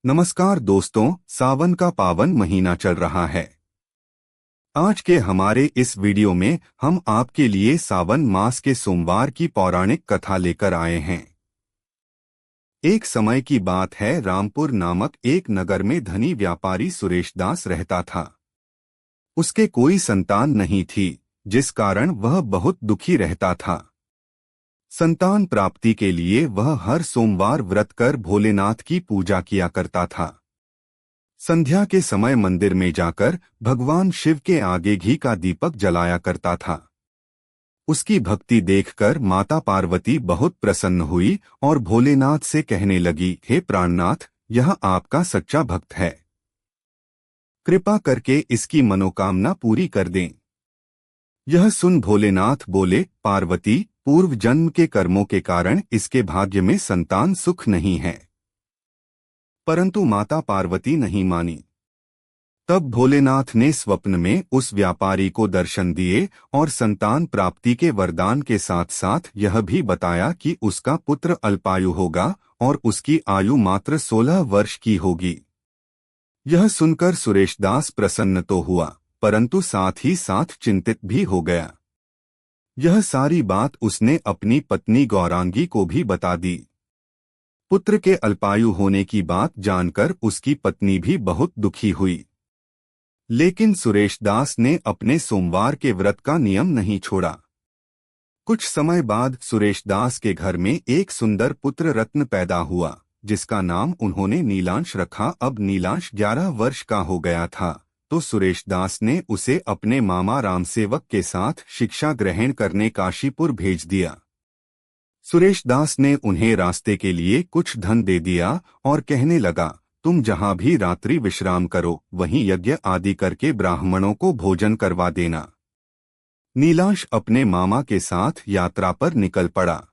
नमस्कार दोस्तों, सावन का पावन महीना चल रहा है। आज के हमारे इस वीडियो में हम आपके लिए सावन मास के सोमवार की पौराणिक कथा लेकर आए हैं। एक समय की बात है, रामपुर नामक एक नगर में धनी व्यापारी सुरेश दास रहता था। उसके कोई संतान नहीं थी, जिस कारण वह बहुत दुखी रहता था। संतान प्राप्ति के लिए वह हर सोमवार व्रत कर भोलेनाथ की पूजा किया करता था। संध्या के समय मंदिर में जाकर भगवान शिव के आगे घी का दीपक जलाया करता था। उसकी भक्ति देखकर माता पार्वती बहुत प्रसन्न हुई और भोलेनाथ से कहने लगी, हे प्राणनाथ, यह आपका सच्चा भक्त है। कृपा करके इसकी मनोकामना पूरी कर दें। यह सुन भोलेनाथ बोले, पार्वती, पूर्व जन्म के कर्मों के कारण इसके भाग्य में संतान सुख नहीं है। परंतु माता पार्वती नहीं मानी। तब भोलेनाथ ने स्वप्न में उस व्यापारी को दर्शन दिए और संतान प्राप्ति के वरदान के साथ साथ यह भी बताया कि उसका पुत्र अल्पायु होगा और उसकी आयु मात्र 16 वर्ष की होगी। यह सुनकर सुरेश दास प्रसन्न तो हुआ, परंतु साथ ही साथ चिंतित भी हो गया। यह सारी बात उसने अपनी पत्नी गौरांगी को भी बता दी। पुत्र के अल्पायु होने की बात जानकर उसकी पत्नी भी बहुत दुखी हुई। लेकिन सुरेश दास ने अपने सोमवार के व्रत का नियम नहीं छोड़ा। कुछ समय बाद सुरेश दास के घर में एक सुंदर पुत्र रत्न पैदा हुआ, जिसका नाम उन्होंने नीलांश रखा। अब नीलांश 11 वर्ष का हो गया था, तो सुरेश दास ने उसे अपने मामा रामसेवक के साथ शिक्षा ग्रहण करने काशीपुर भेज दिया। सुरेश दास ने उन्हें रास्ते के लिए कुछ धन दे दिया और कहने लगा, तुम जहां भी रात्रि विश्राम करो, वहीं यज्ञ आदि करके ब्राह्मणों को भोजन करवा देना। नीलांश अपने मामा के साथ यात्रा पर निकल पड़ा।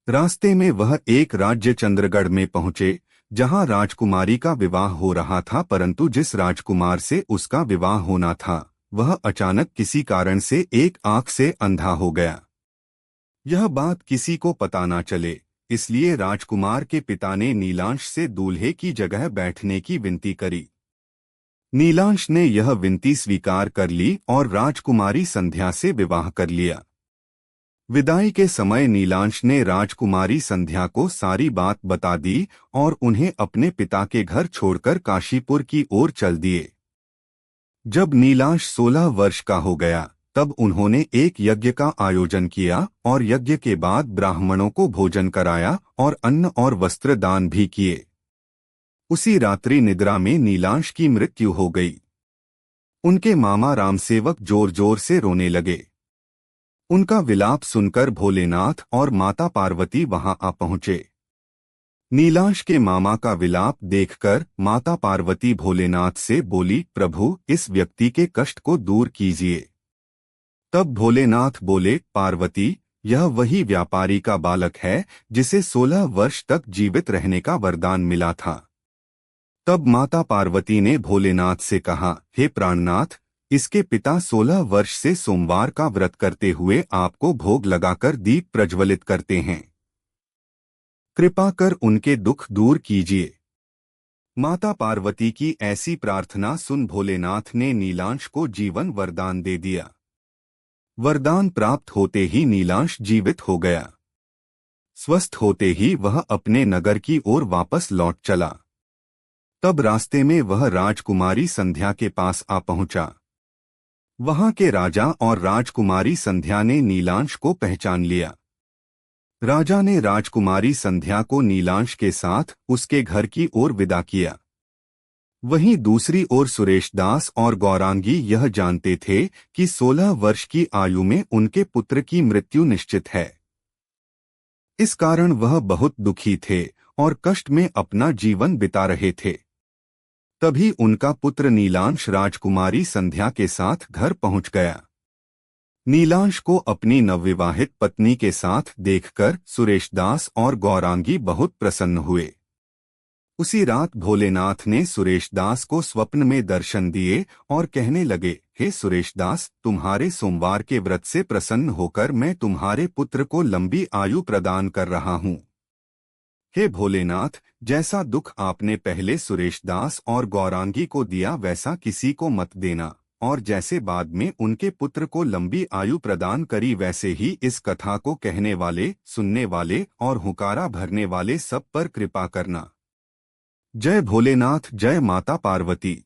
रास्ते में वह एक राज्य चंद्रगढ़ में पहुंचे, जहां राजकुमारी का विवाह हो रहा था। परंतु जिस राजकुमार से उसका विवाह होना था, वह अचानक किसी कारण से एक आंख से अंधा हो गया। यह बात किसी को पता न चले, इसलिए राजकुमार के पिता ने नीलांश से दूल्हे की जगह बैठने की विनती करी। नीलांश ने यह विनती स्वीकार कर ली और राजकुमारी संध्या से विवाह कर लिया। विदाई के समय नीलांश ने राजकुमारी संध्या को सारी बात बता दी और उन्हें अपने पिता के घर छोड़कर काशीपुर की ओर चल दिए। जब नीलांश 16 वर्ष का हो गया, तब उन्होंने एक यज्ञ का आयोजन किया और यज्ञ के बाद ब्राह्मणों को भोजन कराया और अन्न और वस्त्र दान भी किए। उसी रात्रि निद्रा में नीलांश की मृत्यु हो गई। उनके मामा रामसेवक जोर जोर से रोने लगे। उनका विलाप सुनकर भोलेनाथ और माता पार्वती वहां आ पहुंचे। नीलांश के मामा का विलाप देखकर माता पार्वती भोलेनाथ से बोली, प्रभु, इस व्यक्ति के कष्ट को दूर कीजिए। तब भोलेनाथ बोले, पार्वती, यह वही व्यापारी का बालक है जिसे 16 वर्ष तक जीवित रहने का वरदान मिला था। तब माता पार्वती ने भोलेनाथ से कहा, हे प्राणनाथ, इसके पिता 16 वर्ष से सोमवार का व्रत करते हुए आपको भोग लगाकर दीप प्रज्वलित करते हैं। कृपा कर उनके दुख दूर कीजिए। माता पार्वती की ऐसी प्रार्थना सुन भोलेनाथ ने नीलांश को जीवन वरदान दे दिया। वरदान प्राप्त होते ही नीलांश जीवित हो गया। स्वस्थ होते ही वह अपने नगर की ओर वापस लौट चला। तब रास्ते में वह राजकुमारी संध्या के पास आ पहुंचा। वहां के राजा और राजकुमारी संध्या ने नीलांश को पहचान लिया। राजा ने राजकुमारी संध्या को नीलांश के साथ उसके घर की ओर विदा किया। वहीं दूसरी ओर सुरेश दास और गौरांगी यह जानते थे कि 16 वर्ष की आयु में उनके पुत्र की मृत्यु निश्चित है। इस कारण वह बहुत दुखी थे और कष्ट में अपना जीवन बिता रहे थे। तभी उनका पुत्र नीलांश राजकुमारी संध्या के साथ घर पहुंच गया। नीलांश को अपनी नवविवाहित पत्नी के साथ देखकर सुरेश दास और गौरांगी बहुत प्रसन्न हुए। उसी रात भोलेनाथ ने सुरेश दास को स्वप्न में दर्शन दिए और कहने लगे, हे सुरेश दास, तुम्हारे सोमवार के व्रत से प्रसन्न होकर मैं तुम्हारे पुत्र को लंबी आयु प्रदान कर रहा हूँ। हे भोलेनाथ, जैसा दुख आपने पहले सुरेश दास और गौरांगी को दिया वैसा किसी को मत देना, और जैसे बाद में उनके पुत्र को लंबी आयु प्रदान करी वैसे ही इस कथा को कहने वाले, सुनने वाले और हुकारा भरने वाले सब पर कृपा करना। जय भोलेनाथ, जय माता पार्वती।